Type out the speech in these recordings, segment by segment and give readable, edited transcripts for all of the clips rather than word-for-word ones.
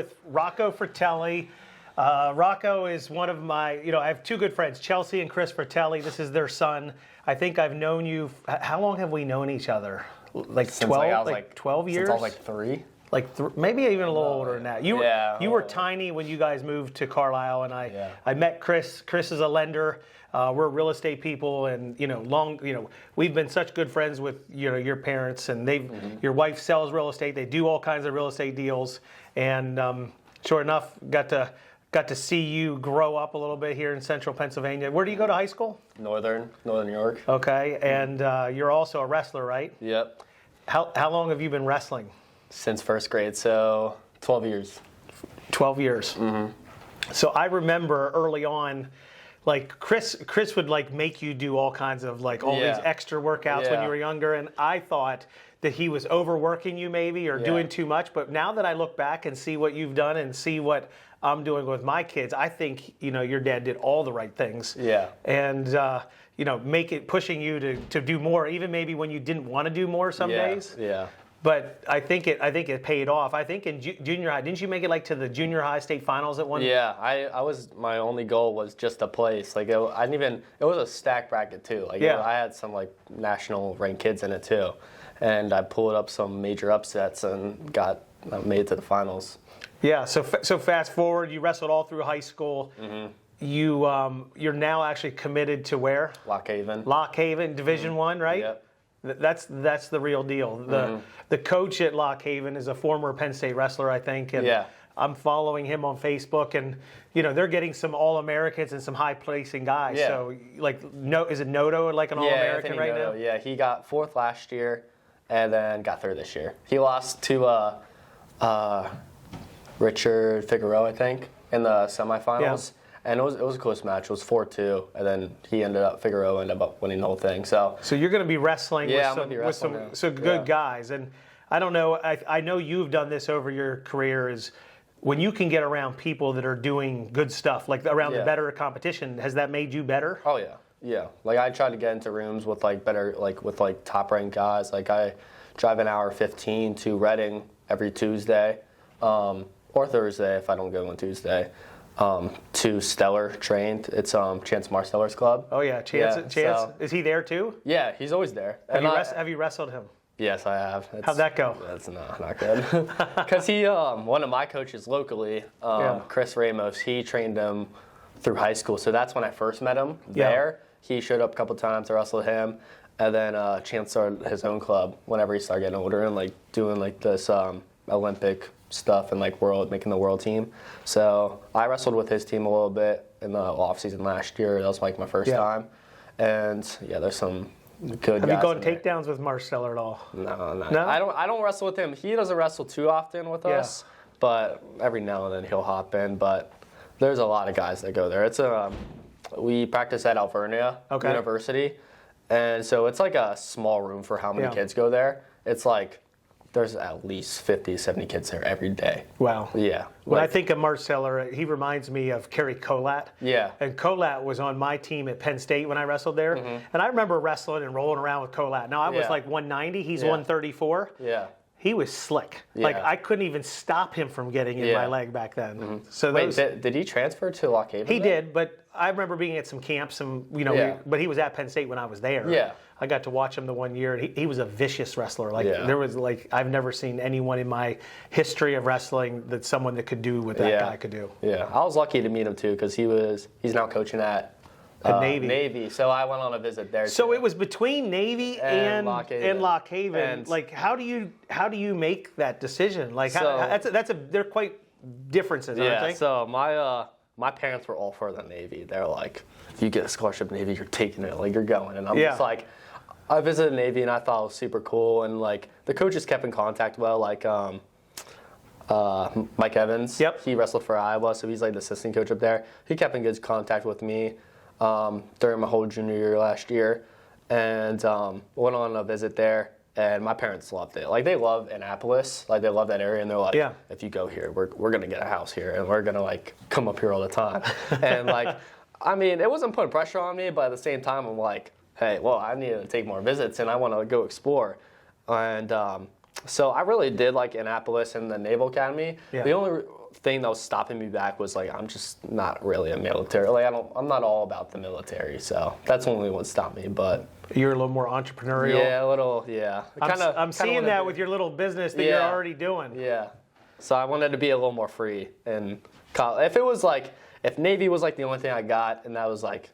with Rocco Fratelli. Rocco is one of my, I have two good friends, Chelsea and Chris Fratelli. This is their son. I think I've known you, how long have we known each other? Like since 12, 12 years? Since I was like 3. Maybe even a little older than that. You were tiny when you guys moved to Carlisle, and I met Chris. Chris is a lender. We're real estate people, and we've been such good friends with your parents, and your wife sells real estate. They do all kinds of real estate deals, and sure enough, got to see you grow up a little bit here in Central Pennsylvania. Where do you go to high school? Northern New York. Okay, and you're also a wrestler, right? Yep. How long have you been wrestling? Since first grade, so 12 years. 12 years. Mm-hmm. So I remember early on, like Chris would like make you do all kinds of like all these extra workouts when you were younger, and I thought that he was overworking you maybe or doing too much. But now that I look back and see what you've done and see what I'm doing with my kids, I think your dad did all the right things. Yeah. And pushing you to do more, even maybe when you didn't want to do more some days. Yeah. But I think it paid off. I think in junior high, didn't you make it like to the junior high state finals at one? Yeah, I was. My only goal was just to place. Like it was a stack bracket too. Like I had some like national ranked kids in it too, and I pulled up some major upsets and made it to the finals. Yeah. So fast forward, you wrestled all through high school. Mm-hmm. You're now actually committed to where? Lock Haven. Lock Haven, Division I, right? Yep. That's the real deal. The coach at Lock Haven is a former Penn State wrestler, I think, and I'm following him on Facebook, and they're getting some All-Americans and some high-placing guys. Yeah. So is it Noto like an All-American right now? Yeah, he got 4th last year, and then got 3rd this year. He lost to Richard Figueroa, I think, in the semifinals. Yeah. And it was a close match. It was 4-2, and then Figueroa ended up winning the whole thing. So you're going to be wrestling with some good guys. And I don't know, I know you've done this over your career, is when you can get around people that are doing good stuff, like around the better competition, has that made you better? Oh, yeah. Yeah. Like I try to get into rooms with with top ranked guys. Like I drive an hour 15 to Reading every Tuesday, or Thursday if I don't go on Tuesday. To Stellar trained. It's Chance Marsteller's club. Oh yeah, Chance. So, is he there too? Yeah, he's always there. Have you wrestled him? Yes, I have. How'd that go? That's not good. Because he, one of my coaches locally, Chris Ramos, he trained him through high school. So that's when I first met him there. He showed up a couple times. I wrestled him, and then Chance started his own club whenever he started getting older and doing this Olympic stuff and making the world team. So I wrestled with his team a little bit in the off season last year. That was my first time. And there's some good guys. Have you gone takedowns with Marsteller at all? No. I don't wrestle with him. He doesn't wrestle too often with us, but every now and then he'll hop in. But there's a lot of guys that go there. It's we practice at Alvernia University, and so it's like a small room for how many kids go there. It's like there's at least 50, 70 kids there every day. Wow. Yeah. When I think of Marsteller, he reminds me of Kerry Colat. Yeah. And Colat was on my team at Penn State when I wrestled there. Mm-hmm. And I remember wrestling and rolling around with Colat. Now, I was 190. He's 134. Yeah. He was slick. Yeah. I couldn't even stop him from getting in my leg back then. Mm-hmm. So did he transfer to Lock Haven? He did, but I remember being at some camps, and but he was at Penn State when I was there. Yeah. I got to watch him the one year. He was a vicious wrestler. There was I've never seen anyone in my history of wrestling that someone that could do what that guy could do. Yeah, I was lucky to meet him too because he's now coaching at Navy. So I went on a visit there. So it was between Navy and Lock Haven. And how do you make that decision? They're quite differences, aren't they? So my parents were all for the Navy. They're like, if you get a scholarship in Navy, you're taking it, you're going. And I'm just like, I visited Navy and I thought it was super cool. And the coaches kept in contact well, Mike Evans. Yep. He wrestled for Iowa, so he's the assistant coach up there. He kept in good contact with me during my whole junior year last year, and went on a visit there. And my parents loved it. They love Annapolis. They love that area. And they're like, if you go here, we're going to get a house here. And we're going to, come up here all the time. And, it wasn't putting pressure on me. But at the same time, I'm like, hey, well, I need to take more visits. And I want to go explore. And so I really did like Annapolis and the Naval Academy. Yeah. thing that was stopping me back was like I'm just not really a military. Like I'm not all about the military, so that's only what stopped me. But you're a little more entrepreneurial. Yeah, a little. Yeah. I'm seeing that with your little business that you're already doing. Yeah. So I wanted to be a little more free and if it was like if Navy was like the only thing I got and that was like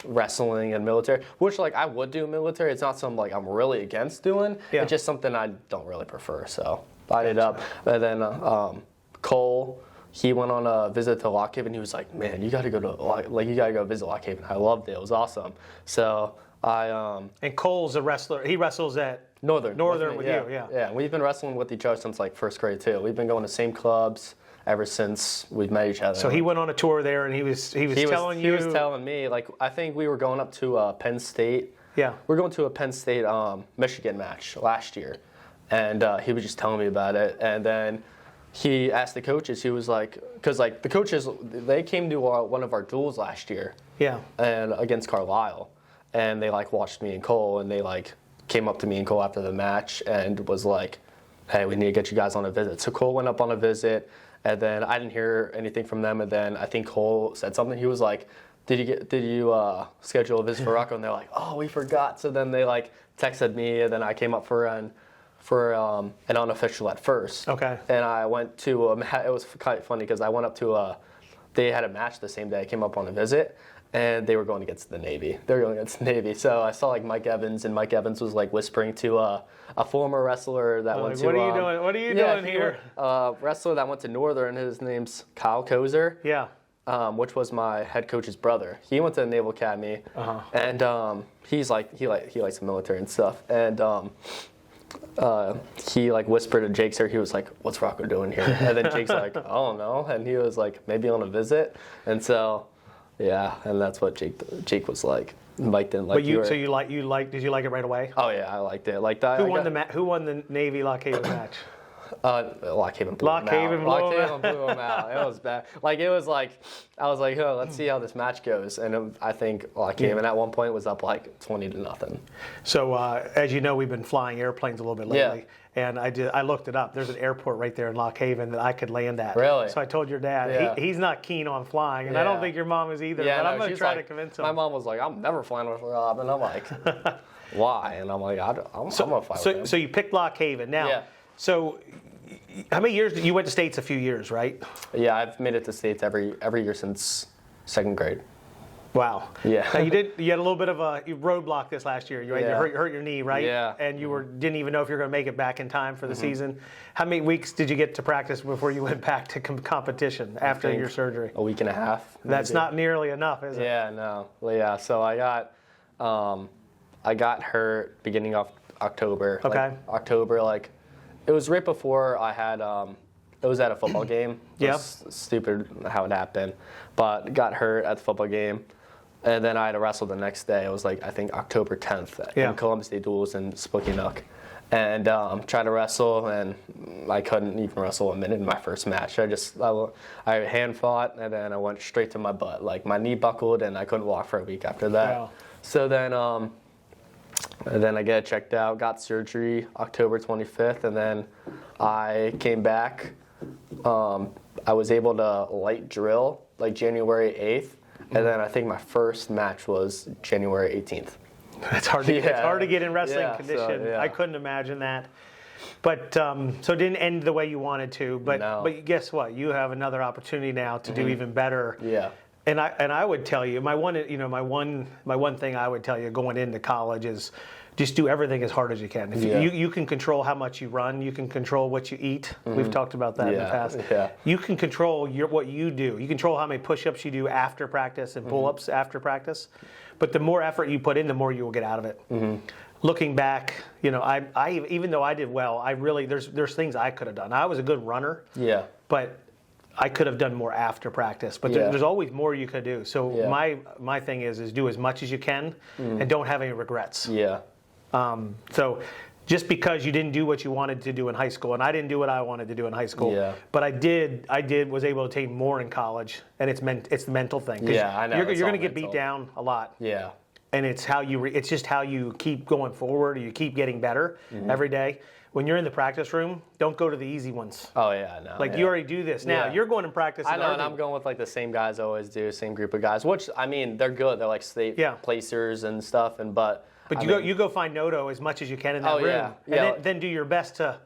wrestling and military, which like I would do military. It's not something like I'm really against doing. Yeah. It's just something I don't really prefer. So I ended up, and then Cole, he went on a visit to Lock Haven. He was like, "Man, you got to go to you got to go visit Lock Haven." I loved it. It was awesome. So and Cole's a wrestler. He wrestles at Northern with yeah. you. Yeah. Yeah. We've been wrestling with each other since like first grade too. We've been going to the same clubs ever since we've met each other. So he went on a tour there, and he was telling you. He was telling me, like, I think we were going up to Penn State. Yeah. We were going to a Penn State Michigan match last year, and he was just telling me about it. And then he asked the coaches. He was like, because like the coaches, they came to one of our duels last year. Yeah. And against Carlisle, and they like watched me and Cole, and they like came up to me and Cole after the match and was like, "Hey, we need to get you guys on a visit." So Cole went up on a visit. And then I didn't hear anything from them. And then I think Cole said something. He was like, "Did you schedule a visit for Rocco?" And they're like, "Oh, we forgot." So then they like texted me, and then I came up for an unofficial at first. Okay. And I went to it was kind of funny because I went up to they had a match the same day. I came up on a visit, and they were going against the Navy. They were going against the Navy. So I saw like Mike Evans, and Mike Evans was like whispering to a former wrestler that went to. What are you doing? What are you doing here? Wrestler that went to Northern. His name's Kyle Kozer. Yeah. Which was my head coach's brother. He went to the Naval Academy, and he's like he likes the military and stuff. And he like whispered to Jake's ear. He was like, "What's Rocco doing here?" And then Jake's like, "Oh no," and he was like, "Maybe on a visit." And so, yeah, and that's what Jake was like. Mike didn't like. But did you like it right away? Oh yeah, I liked it. Like that. Who won the Navy Lock Haven match? Lock Haven blew him out. It was bad. Like it was like I was like, "Oh, let's see how this match goes." And I think Lock Haven at one point was up like 20-0. So as you know, we've been flying airplanes a little bit lately. Yeah. And I looked it up. There's an airport right there in Lock Haven that I could land at. Really? So I told your dad. He's not keen on flying, and I don't think your mom is either. Yeah, but I'm going to try to convince him. My mom was like, "I'm never flying with Rob," and I'm like, "Why?" And I'm like, "I'm going to fly with him." So you picked Lock Haven. Now, so how many years? You went to States a few years, right? Yeah, I've made it to States every year since second grade. Wow. Yeah. Now you had a little bit of a roadblock this last year. You hurt your knee, right? Yeah. And you didn't even know if you were going to make it back in time for the season. How many weeks did you get to practice before you went back to competition after your surgery? A week and a half. That's not nearly enough, is it? Yeah, no. Well, yeah. So I got hurt beginning of October. Okay. Like, October, like it was right before I had. It was at a football game. It was stupid how it happened, but got hurt at the football game. And then I had to wrestle the next day. It was like, I think, October 10th in Columbus Day Duels in Spokane. And tried to wrestle, and I couldn't even wrestle a minute in my first match. I hand fought, and then I went straight to my butt. Like, my knee buckled, and I couldn't walk for a week after that. Wow. So then I get checked out, got surgery October 25th, and then I came back. I was able to light drill, like January 8th. And then I think my first match was January 18th. It's hard to get in wrestling condition. So, I couldn't imagine that. But so it didn't end the way you wanted to. But but guess what? You have another opportunity now to do even better. Yeah. And I would tell you my one thing I would tell you going into college is just do everything as hard as you can. If you can control how much you run, you can control what you eat. We've talked about that in the past. Yeah. You can control what you do. You control how many push-ups you do after practice and pull-ups after practice. But the more effort you put in, the more you will get out of it. Looking back, I even though I did well, I really there's things I could have done. I was a good runner. Yeah. But I could have done more after practice, but there's always more you could do. So my thing is do as much as you can and don't have any regrets. Yeah. So just because you didn't do what you wanted to do in high school, and I didn't do what I wanted to do in high school, but I was able to attain more in college, and it's the mental thing. Yeah, I know. You're going to get beat down a lot. Yeah. and it's how it's just how you keep going forward. You keep getting better every day. When you're in the practice room, don't go to the easy ones. Oh yeah, no. Like you already do this now. You're going and practice. I know, and I'm going with like the same guys I always do, same group of guys. Which I mean, they're good. They're like state placers and stuff. And but you go find Noto as much as you can in that room, and then do your best to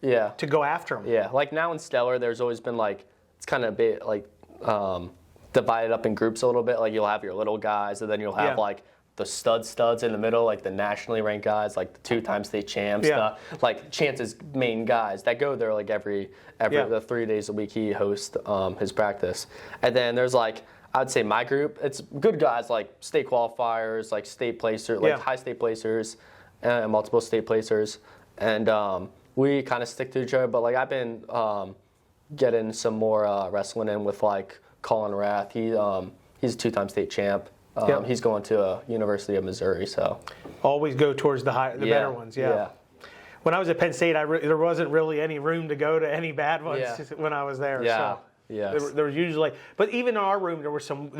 go after him. Yeah, like now in Stellar, there's always been like it's kind of a bit like divided up in groups a little bit. Like you'll have your little guys, and then you'll have like the studs in the middle, like the nationally ranked guys, like the 2-time state champs, like Chance's main guys that go there like every the 3 days a week he hosts his practice. And then there's like I would say my group, it's good guys like state qualifiers, like state placers, like high state placers, and multiple state placers, and we kind of stick to each other. But like I've been getting some more wrestling in with like Colin Rath. He's a 2-time state champ. He's going to University of Missouri, so always go towards the better ones. Yeah. When I was at Penn State, there wasn't really any room to go to any bad ones when I was there. Yeah. So. There was usually, but even in our room, there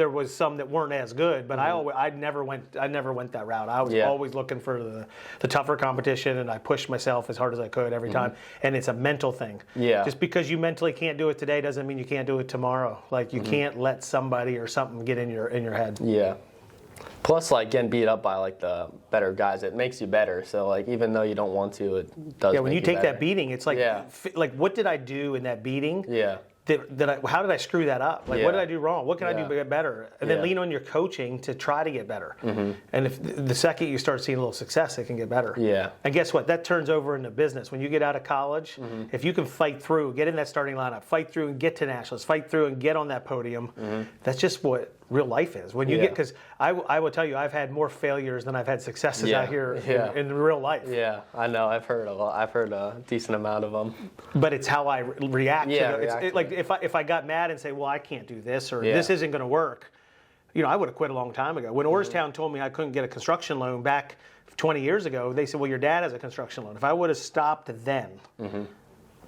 was some that weren't as good. But I never went that route. I was always looking for the tougher competition, and I pushed myself as hard as I could every time. And it's a mental thing. Yeah. Just because you mentally can't do it today doesn't mean you can't do it tomorrow. Like you can't let somebody or something get in your head. Yeah. Plus, like getting beat up by like the better guys, it makes you better. So like even though you don't want to, it does. Yeah. When you take better. that beating, it's like like what did I do in that beating? Yeah. How did I screw that up? Like, what did I do wrong? What can I do to get better? And then lean on your coaching to try to get better. And if the second you start seeing a little success, it can get better. Yeah. And guess what? That turns over into business. When you get out of college, if you can fight through, get in that starting lineup, fight through and get to nationals, fight through and get on that podium, that's just what real life is. When you get, because I will tell you, I've had more failures than I've had successes out here in real life. Yeah, I know. I've heard a lot. I've heard a decent amount of them. But it's how I react. Like if I got mad and say, well, I can't do this or this isn't going to work, I would have quit a long time ago. When Orrstown told me I couldn't get a construction loan back 20 years ago, they said, well, your dad has a construction loan. If I would have stopped then,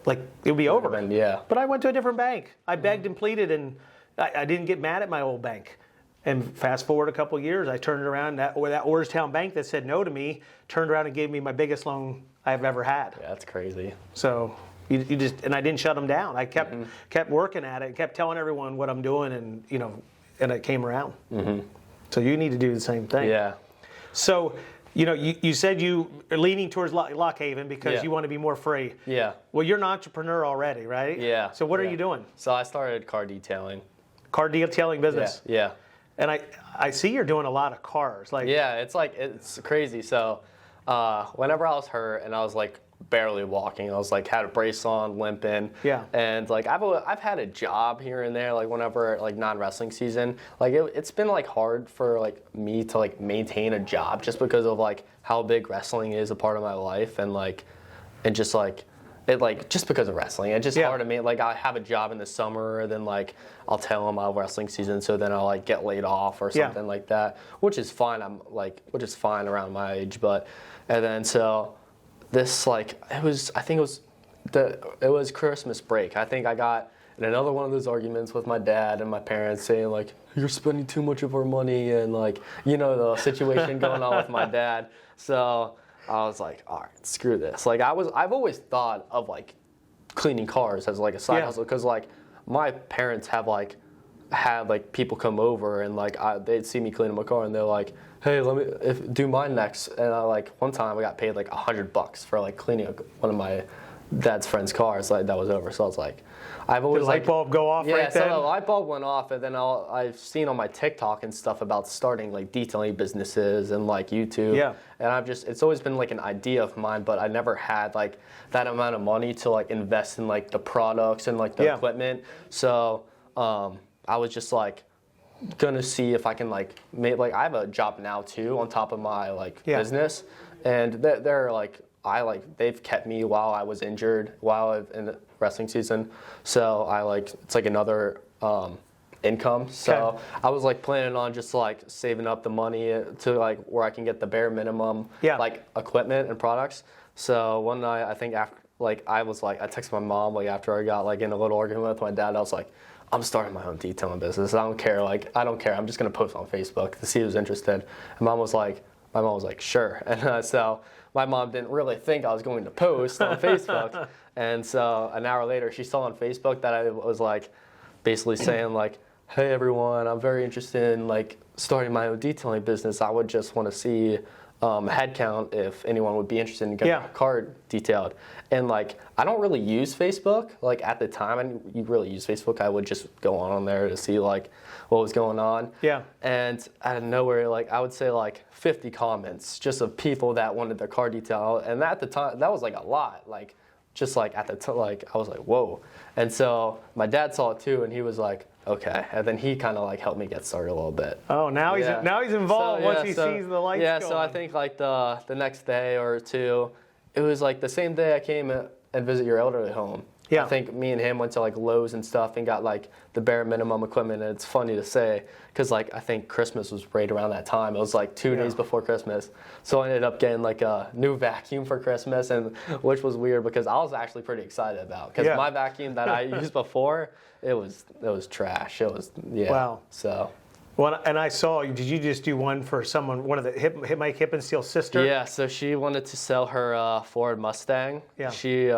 like it would be over. But I went to a different bank. I begged and pleaded, and I didn't get mad at my old bank. And fast forward a couple of years, I turned around, that Orrstown bank that said no to me turned around and gave me my biggest loan I've ever had. Yeah, that's crazy. So you just, and I didn't shut them down. I kept working at it, kept telling everyone what I'm doing, and and it came around. So you need to do the same thing. Yeah. So you said you are leaning towards Lock Haven because you want to be more free. Yeah. Well, you're an entrepreneur already, right? Yeah. So what are you doing? So I started car detailing. Car detailing business. Yeah. And I see you're doing a lot of cars. Like it's crazy. So whenever I was hurt and I was like barely walking, I was like had a brace on, limping. Yeah. And like I've had a job here and there, like whenever like non-wrestling season, like it's been like hard for like me to like maintain a job just because of like how big wrestling is a part of my life and just like. Just because of wrestling, it's just hard to me. Like I have a job in the summer, then like I'll tell them I have wrestling season, so then I'll like get laid off or something like that, which is fine. Which is fine around my age, and then so this it was Christmas break. I think I got in another one of those arguments with my dad and my parents saying like you're spending too much of our money and the situation going on with my dad. So I was like, all right, screw this. Like I've always thought of like cleaning cars as like a side hustle because like my parents have like had like people come over and like they'd see me cleaning my car and they're like, hey, do mine next. And one time I got paid like $100 for like cleaning one of my dad's friend's cars. Like that was over. So I was like, I've always did the light bulb go off right then? Yeah, so the light bulb went off, and then I've seen on my TikTok and stuff about starting like detailing businesses and like YouTube. Yeah. And it's always been like an idea of mine, but I never had like that amount of money to like invest in like the products and like the equipment. So I was just like gonna see if I can like make I have a job now too on top of my business, and they're like. They've kept me while I was injured, in the wrestling season. So it's like another income. So I was like planning on just like saving up the money to like where I can get the bare minimum like equipment and products. So one night I think after I texted my mom after I got like in a little argument with my dad. I was like, I'm starting my own detailing business. I don't care. I don't care. I'm just going to post on Facebook to see who's interested. And my mom was like, sure. And so my mom didn't really think I was going to post on Facebook. And so an hour later, she saw on Facebook that I was like, basically saying like, hey everyone, I'm very interested in like starting my own detailing business. I would just want to see headcount if anyone would be interested in getting a car detailed. And like, I don't really use Facebook. Like at the time, I didn't really use Facebook. I would just go on there to see like what was going on. Yeah. And out of nowhere, like I would say like 50 comments just of people that wanted their car detailed. And at the time, that was like a lot. Like just like at the time, like I was like, whoa. And so my dad saw it too, and he was like, okay, and then he kind of like helped me get started a little bit. Oh, now he's involved once he sees the lights going. So I think like the next day or two, it was like the same day I came and visit your elderly home. Yeah. I think me and him went to like Lowe's and stuff and got like the bare minimum equipment. And it's funny to say because like I think Christmas was right around that time. It was like 2 days before Christmas. So I ended up getting like a new vacuum for Christmas, and which was weird because I was actually pretty excited about because my vacuum that I used before, it was trash. It was Wow. So. Well, and I saw, did you just do one for someone, one of the Mike Hippensteel's sister? Yeah, so she wanted to sell her Ford Mustang. Yeah. She,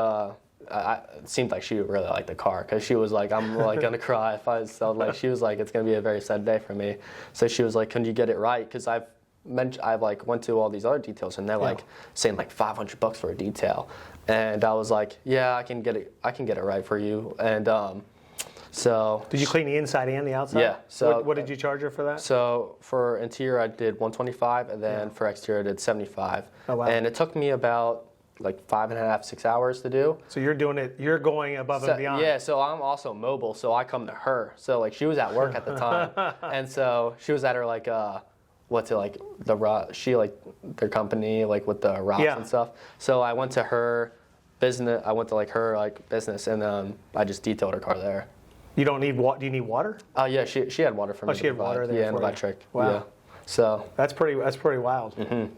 it seemed like she really liked the car because she was like, I'm like going to cry if I sell. Like, she was like, it's going to be a very sad day for me. So she was like, can you get it right? Because I've like went to all these other details and they're like saying like $500 for a detail. And I was like, yeah, I can get it right for you. And, so did you clean the inside and the outside? Yeah. So what did you charge her for that? So for interior I did $125, and then for exterior I did $75. Oh wow! And it took me about like 5.5, 6 hours to do. So you're going above and beyond. Yeah. So I'm also mobile, so I come to her. So like she was at work at the time, and so she was at her like their company like with the routes and stuff. So I went to her business. I went to like her like business, and I just detailed her car there. You don't need water? Do you need water? Yeah, she had water for me. Oh, she had water there. Yeah, and electric. Wow. Yeah. So that's pretty wild. Mm-hmm.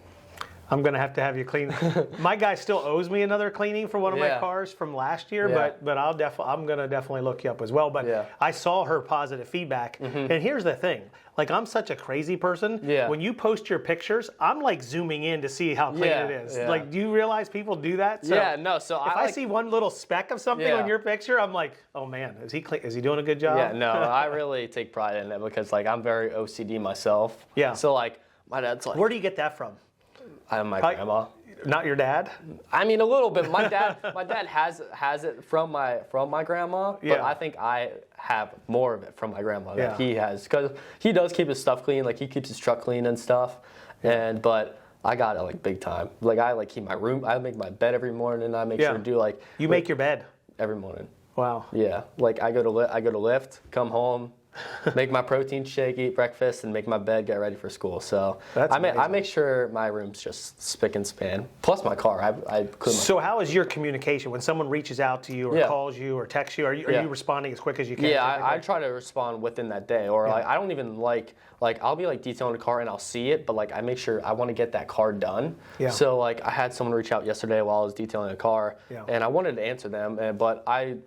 I'm gonna have to have you clean. My guy still owes me another cleaning for one of my cars from last year, but I'm gonna definitely look you up as well. But I saw her positive feedback, and here's the thing: like I'm such a crazy person. Yeah. When you post your pictures, I'm like zooming in to see how clean it is. Yeah. Like, do you realize people do that? So So if I see one little speck of something on your picture, I'm like, oh man, is he clean? Is he doing a good job? Yeah. No, I really take pride in it because like I'm very OCD myself. Yeah. So like my dad's like, where do you get that from? My grandma. Not your dad? I mean, a little bit. My dad has it from my grandma, but I think I have more of it from my grandma than he has because he does keep his stuff clean. Like he keeps his truck clean and stuff, but I got it like big time. Like I like keep my room. I make my bed every morning. And I make sure to do like you make your bed every morning. Wow. Yeah. Like I go to lift, come home. Make my protein shake, eat breakfast, and make my bed, get ready for school. So I make sure my room's just spick and span. Plus my car. I clean So how is your communication when someone reaches out to you or calls you or texts you? Are you responding as quick as you can? Yeah, I try to respond within that day. Or like I don't even like I'll be like detailing a car and I'll see it, but like I make sure I want to get that car done. Yeah. So like I had someone reach out yesterday while I was detailing a car, and I wanted to answer them, but I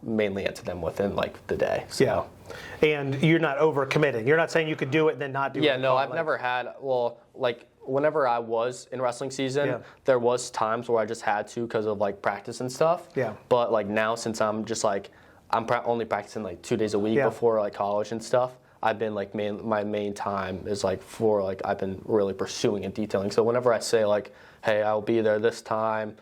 mainly answer them within like the day. So. Yeah. And you're not overcommitting. You're not saying you could do it and then not do it. Yeah, no, I've never had, like whenever I was in wrestling season, there was times where I just had to because of like practice and stuff. Yeah. But like now since I'm just like, I'm only practicing like 2 days a week before like college and stuff, I've been like my main time is like for like I've been really pursuing and detailing. So whenever I say like, hey, I'll be there this time,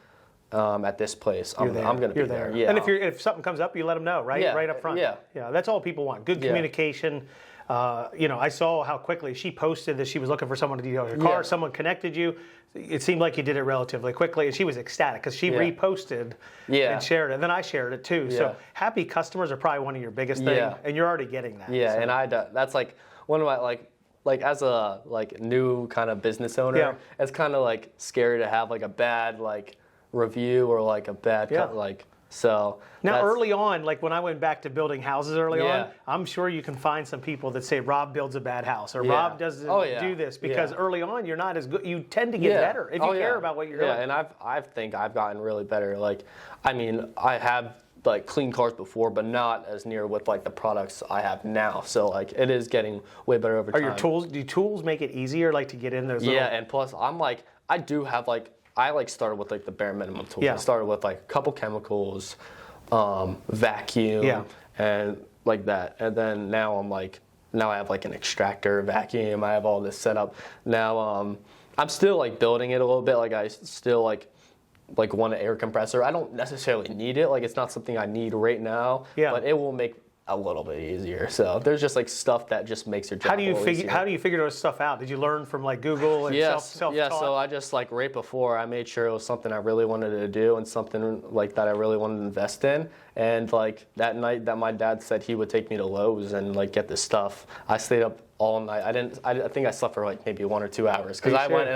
at this place, I'm going to be there. Yeah. And if something comes up, you let them know, right? Yeah. Right up front. Yeah. Yeah. That's all people want. Good communication. I saw how quickly she posted that she was looking for someone to detail her car. Someone connected you. It seemed like you did it relatively quickly, and she was ecstatic because she reposted and shared it. And then I shared it too. Yeah. So happy customers are probably one of your biggest things, and you're already getting that. Yeah, so. And that's like one of my like as a like new kind of business owner, it's kind of like scary to have like a bad like review or like a bad so now early on, like when I went back to building houses early on, I'm sure you can find some people that say Rob builds a bad house or Rob doesn't do this because early on you're not as good. You tend to get better if you care about what you're doing. Yeah, and I think I've gotten really better. Like, I mean, I have like clean cars before, but not as near with like the products I have now. So like it is getting way better over time. Are your tools? Do tools make it easier, like to get in those? Yeah, and plus I'm like I do have like I like started with like the bare minimum tools. Yeah. I started with like a couple chemicals, vacuum, and like that, and then now I have like an extractor, vacuum. I have all this set up now. I'm still like building it a little bit. Like I still like want an air compressor. I don't necessarily need it. Like it's not something I need right now. Yeah. But it will make a little bit easier. So there's just like stuff that just makes your job. How do you figure those stuff out? Did you learn from like Google and self-taught? Yeah, so I just like right before I made sure it was something I really wanted to do and something like that I really wanted to invest in. And like that night that my dad said he would take me to Lowe's and like get this stuff, I stayed up all night. I think I slept for like maybe 1 or 2 hours because I went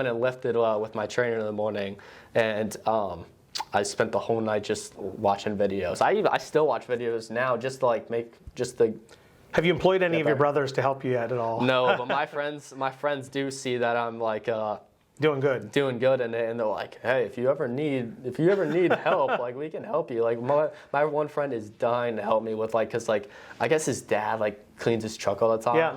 and lifted with my trainer in the morning, and I spent the whole night just watching videos. I still watch videos now just to like Have you employed any of your brothers to help you at all? No, but my friends do see that I'm like doing good, and they're like, hey, if you ever need help, like we can help you. Like my one friend is dying to help me with like, cause like I guess his dad like cleans his truck all the time. Yeah.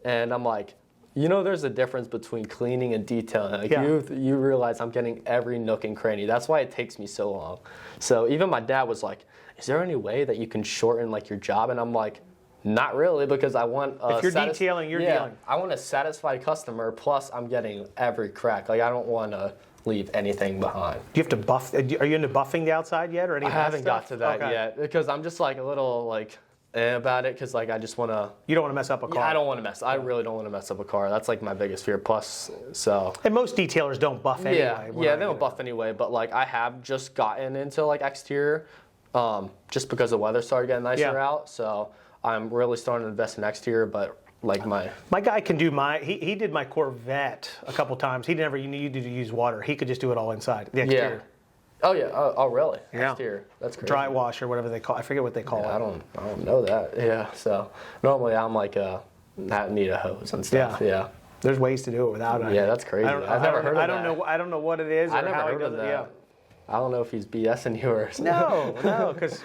And I'm like, there's a difference between cleaning and detailing. Like you realize I'm getting every nook and cranny. That's why it takes me so long. So even my dad was like, is there any way that you can shorten like your job? And I'm like, not really, because I want if you're detailing, you're dealing. I want a satisfied customer, plus I'm getting every crack. Like I don't want to leave anything behind. Do you have to buff? Are you into buffing the outside yet, or any? I haven't got to that yet because I'm just like a little like about it because like I just want to. You don't want to mess up a car. Yeah, I really don't want to mess up a car. That's like my biggest fear. Plus, so. And most detailers don't buff anyway. Yeah, they don't buff anyway. But like I have just gotten into like exterior, just because the weather started getting nicer out. So I'm really starting to invest in exterior, but like my guy can do he did my Corvette a couple times. He never needed to use water. He could just do it all inside the exterior. Yeah. Oh yeah. Oh really? Yeah. Exterior. That's crazy. Dry wash or whatever they call. I forget what they call it. I don't know that. Yeah. So normally I'm like not need a hose and stuff. Yeah. There's ways to do it without it. Yeah, that's crazy. I've never heard of that. I don't know what it is or how he does it. Yeah. I don't know if he's BSing you or No, because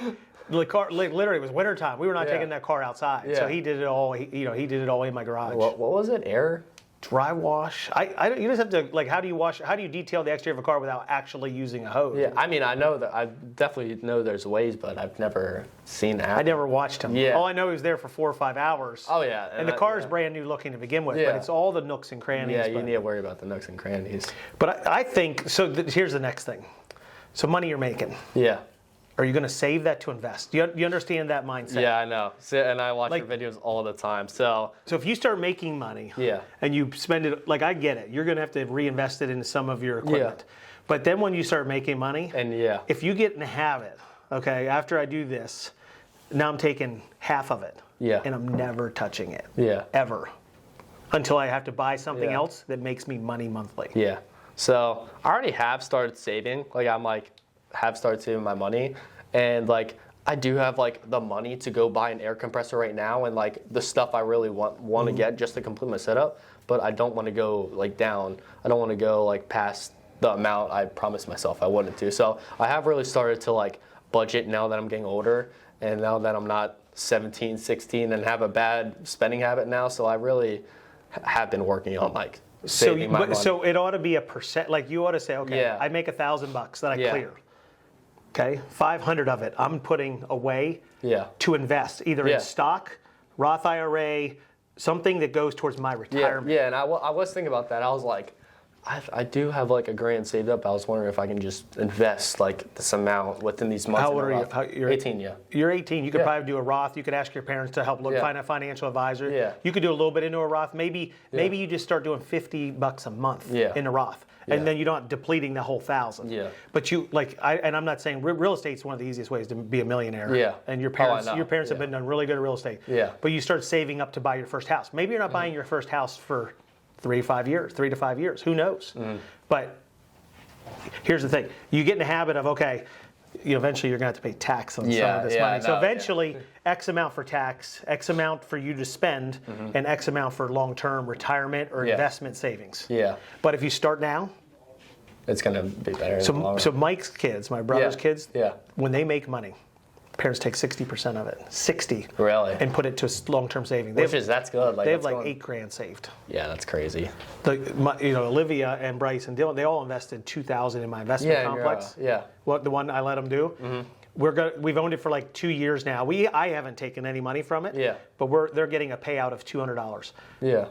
the car literally it was wintertime. We were not taking that car outside, so he did it all. He did it all in my garage. What was it? Air? Dry wash. You just have to like. How do you detail the exterior of a car without actually using a hose? Yeah, I mean, I know that. I definitely know there's ways, but I've never seen that. I never watched him. Yeah. All I know he was there for 4 or 5 hours. Oh yeah. And the car is brand new looking to begin with, but it's all the nooks and crannies. Yeah, you need to worry about the nooks and crannies. But I think so. Here's the next thing. So money you're making. Yeah. Are you going to save that to invest? Do you understand that mindset? Yeah, I know. And I watch your videos all the time. So if you start making money and you spend it, like I get it, you're going to have to reinvest it into some of your equipment. Yeah. But then when you start making money, if you get in the habit, okay, after I do this, now I'm taking half of it. Yeah. And I'm never touching it. Yeah. Ever. Until I have to buy something else that makes me money monthly. Yeah. So I already have started saving. Like I'm like, have started saving my money, and like I do have like the money to go buy an air compressor right now and like the stuff I really want to get just to complete my setup, but I don't want to go like down. I don't want to go like past the amount I promised myself I wanted to. So I have really started to like budget now that I'm getting older and now that I'm not 17, 16 and have a bad spending habit now. So I really have been working on like saving my money. So it ought to be a percent, like you ought to say, okay, I make $1,000 that I clear. Okay, 500 of it I'm putting away to invest, either in stock, Roth IRA, something that goes towards my retirement. Yeah, and I was thinking about that. I was like, I do have like $1,000 saved up. I was wondering if I can just invest like this amount within these months. How old are you? You're 18, yeah. You're 18. You could probably do a Roth. You could ask your parents to help find a financial advisor. Yeah. You could do a little bit into a Roth. Maybe you just start doing $50 a month in a Roth. And then you're not depleting the whole 1,000. Yeah. But you and I'm not saying real estate's one of the easiest ways to be a millionaire. Yeah. And your parents have been done really good at real estate. Yeah. But you start saving up to buy your first house. Maybe you're not buying your first house for 3 to 5 years. Who knows? But here's the thing: you get in the habit of eventually you're going to have to pay tax on some of this money. So eventually, X amount for tax, X amount for you to spend, and X amount for long-term retirement or investment savings. Yeah. But if you start now, it's going to be better. So Mike's kids, my brother's kids, yeah, when they make money, parents take 60% of it, 60, really, and put it to long-term saving. That's good. They have like $8,000 saved. Yeah, that's crazy. Olivia and Bryce and Dylan, they all invested $2,000 in my investment complex. What the one I let them do. Mm-hmm. We've owned it for like 2 years now. I haven't taken any money from it. Yeah. But they're getting a payout of $200. Yeah.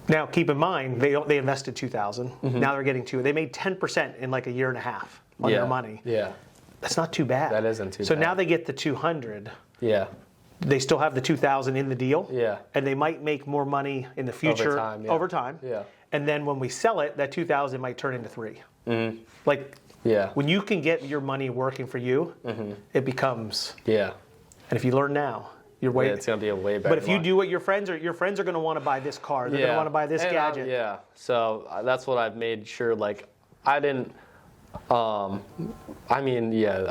Now keep in mind they invested $2,000. Mm-hmm. Now they're getting They made 10% in like a year and a half on their money. Yeah. That's not too bad. That isn't too bad. So now they get the $200. Yeah. They still have the $2,000 in the deal. Yeah. And they might make more money in the future over time. Yeah. And then when we sell it, that $2,000 might turn into $3,000. Mm-hmm. Like, when you can get your money working for you, it becomes. Yeah. And if you learn now, you're way. It's gonna be a way better. But if you do what your friends are going to want to buy this car. They're going to want to buy this gadget. So that's what I've made sure. Like, I didn't. I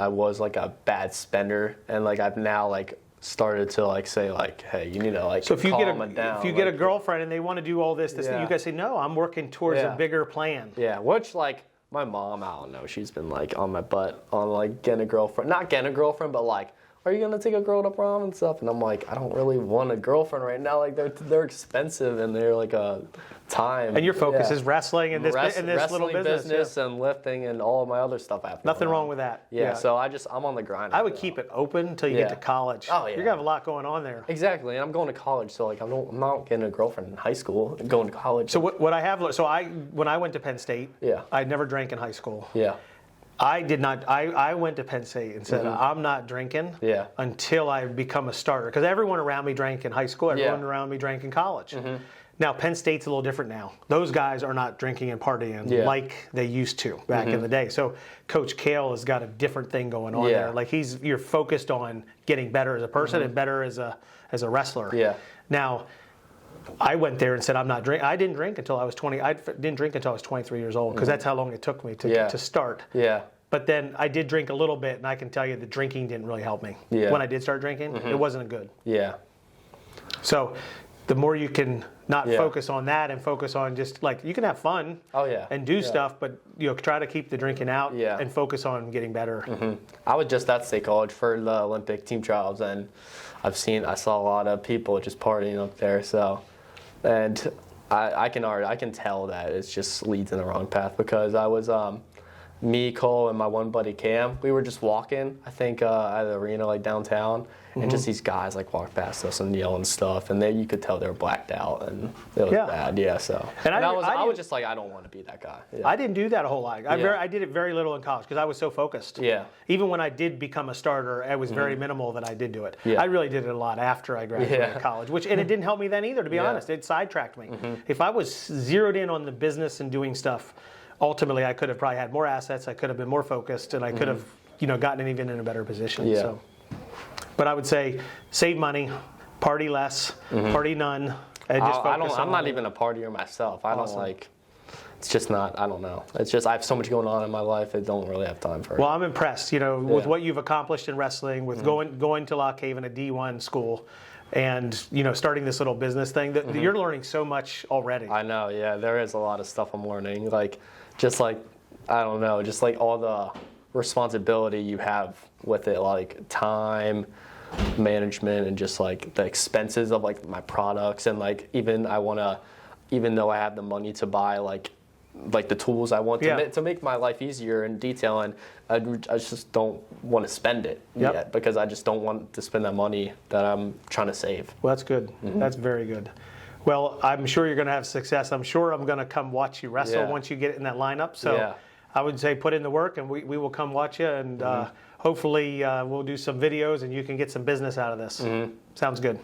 was like a bad spender, and like I've now like started to like say like, hey, you need to like. So if you down, if you get a girlfriend and they want to do all this, you guys say no. I'm working towards a bigger plan. Yeah, which like my mom, I don't know, she's been like on my butt on like getting a girlfriend, not getting a girlfriend, but like, are you gonna take a girl to prom and stuff? And I'm like, I don't really want a girlfriend right now. Like they're expensive and they're like a time. And your focus is wrestling and this little business and lifting and all of my other stuff. Nothing wrong with that. Yeah. So I'm on the grind. I would keep it open until you get to college. Oh yeah. You're gonna have a lot going on there. Exactly, and I'm going to college, so like I'm not getting a girlfriend in high school. I'm going to college. So what I have. So when I went to Penn State, I never drank in high school. Yeah. I did not. I went to Penn State and said, I'm not drinking until I become a starter. Because everyone around me drank in high school. Everyone around me drank in college. Mm-hmm. Now, Penn State's a little different now. Those guys are not drinking and partying like they used to back in the day. So Coach Kale has got a different thing going on there. Like you're focused on getting better as a person and better as a wrestler. Yeah. Now, I went there and said, I'm not drinking. I didn't drink until I was 20. I didn't drink until I was 23 years old because that's how long it took me to start. Yeah. But then I did drink a little bit, and I can tell you the drinking didn't really help me. Yeah. When I did start drinking, it wasn't good. Yeah. So the more you can not focus on that and focus on just like you can have fun and do stuff, but try to keep the drinking out and focus on getting better. Mm-hmm. I was just at State College for the Olympic team trials, and I saw a lot of people just partying up there. So, and I can tell that it just leads in the wrong path because I was me, Cole, and my one buddy Cam, we were just walking, I think, at the arena, like downtown, and just these guys like walked past us and yelling stuff, and you could tell they were blacked out, and it was bad. So, and I was just like, I don't want to be that guy. Yeah. I didn't do that a whole lot. I did it very little in college because I was so focused. Yeah. Even when I did become a starter, it was very minimal that I did do it. Yeah. I really did it a lot after I graduated college, and it didn't help me then either, to be honest. It sidetracked me. If I was zeroed in on the business and doing stuff, ultimately, I could have probably had more assets. I could have been more focused, and I could have, gotten even in a better position. Yeah. So, but I would say save money, party less, party none, and just focus on. I'm not even a partier myself. I don't like. It's just not. I don't know. It's just I have so much going on in my life. I don't really have time for it. Well, I'm impressed. With what you've accomplished in wrestling, with going to Lock Haven, a D1 school. And starting this little business thing, that you're learning so much already. I know, yeah. There is a lot of stuff I'm learning. Like, just like, I don't know, just like all the responsibility you have with it, like time management and just like the expenses of like my products and like even though I have the money to buy like the tools I want to make my life easier in detail, and I just don't want to spend it yet because I just don't want to spend that money that I'm trying to save. Well, that's good. That's very good. Well, I'm sure you're going to have success. I'm sure I'm going to come watch you wrestle once you get in that lineup. So I would say put in the work, and we will come watch you, and hopefully we'll do some videos, and you can get some business out of this. Sounds good.